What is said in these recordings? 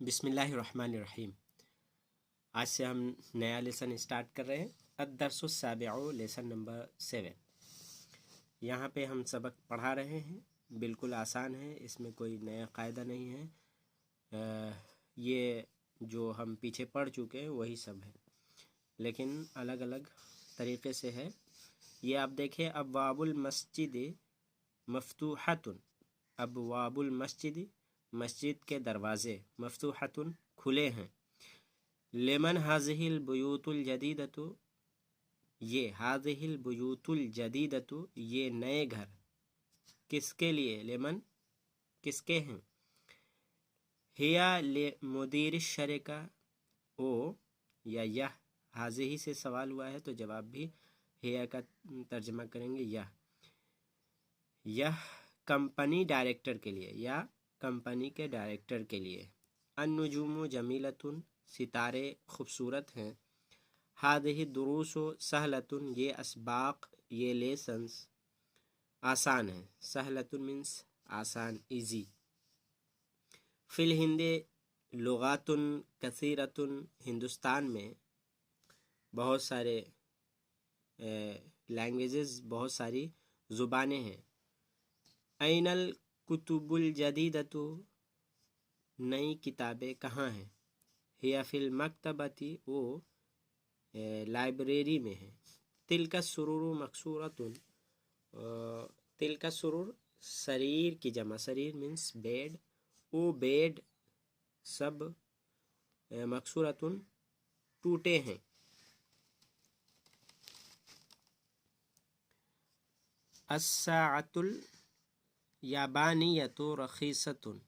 बिस्मिल्लाहिर्रहमानिर्रहीम। आज से हम नया लेसन स्टार्ट कर रहे हैं। अद्दर्सुस्साबिउ, लेसन नंबर 7। यहाँ पे हम सबक पढ़ा रहे हैं, बिल्कुल आसान है, इसमें कोई नया कायदा नहीं है। ये जो हम पीछे पढ़ चुके हैं वही सब है, लेकिन अलग अलग तरीक़े से है। ये आप देखें, अब्वाबुल मस्जिद मफ्तूहतुन, अब्वाबुल मस्जिद, मस्जिद के दरवाज़े, मफ्तूहतुन, खुले हैं। लेमन हाज़िहिल बुयूतुल जदीदतु, ये हाज़िहिल बुयूतुल जदीदतु, ये नए घर किसके लिए, लेमन किसके हैं। हिया ले मुदीर शरिका, ओ या यह, हाज़िही से सवाल हुआ है तो जवाब भी हिया का तर्जमा करेंगे यह कंपनी डायरेक्टर के लिए, या कंपनी के डायरेक्टर के लिए। अन्नुजूमु जमीलतुन, सितारे खूबसूरत हैं। हादिही दुरूसु सहलतुन, ये असबाक, ये लेसन्स आसान हैं। सहलतुन मीन्स आसान, इजी। फिल हिंदी लुगातुन कसीरतुन, हिंदुस्तान में बहुत सारे लैंग्वेजेस, बहुत सारी ज़ुबानें हैं। ऐनल कुतुबुल जदीदतु, नई किताबें कहाँ हैं। हिया फिल मकतबती, वो लाइब्रेरी में है। तिलका सुरूरु मकसूरतुन, तिलका सुरूर शरीर की जमा, शरीर मीन्स बेड, वो बेड सब मकसूरतुन टूटे हैं। अस्साअतुल याबानियतु रखीसतुन,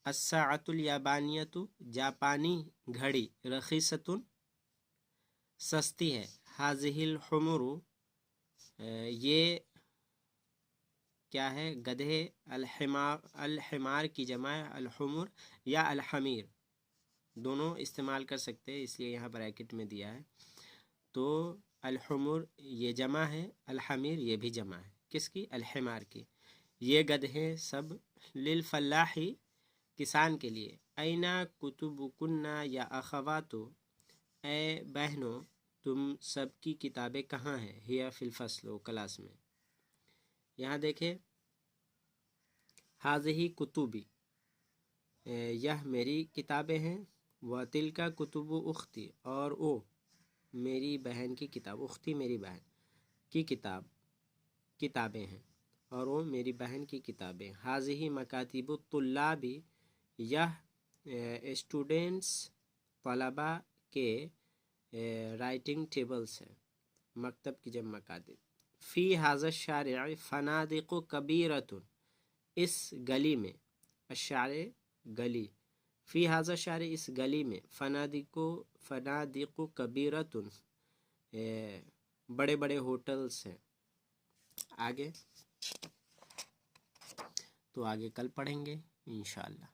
अस्साअतुल याबानियतु, जापानी घड़ी, रखीसतुन सस्ती है। हाज़िहिल हुमुरु, ये क्या है, गधे। अल-हिमार की जमा है, अल-हुमुर या अल-हमीर, दोनों इस्तेमाल कर सकते हैं, इसलिए यहाँ ब्रैकेट में दिया है। तो अल-हुमुर ये जमा है, अल-हमीर ये भी जमा है, किसकी, अल-हिमार की। ये गधे सब लिल फलाही, किसान के लिए। ऐना कुतुबुकुन्ना या अखवातो, ए बहनों तुम सबकी किताबें कहाँ हैं। हिया फिल फस्लो, क्लास में। यहाँ देखें, हाज़िही कुतुबी, यह मेरी किताबें हैं। व तिलका कुतुबु उख्ती, और वो मेरी बहन की किताब, उख्ती मेरी बहन की किताबें हैं, और वो मेरी बहन की किताबें। हाज़िही मकातिबु तुल्लाबी, यह स्टूडेंट्स तलबा के राइटिंग टेबल्स हैं। मकतब की जब मकातिब। फ़ी हाज़ा शारिअ फ़नादिक़ु कबीरतुन, इस गली में, अशारे गली, फ़ी हाज़ा शारि, इस गली में, फ़नादिक़ु कबीरतुन, बड़े बड़े होटल्स हैं। आगे तो आगे कल पढ़ेंगे इंशाअल्लाह।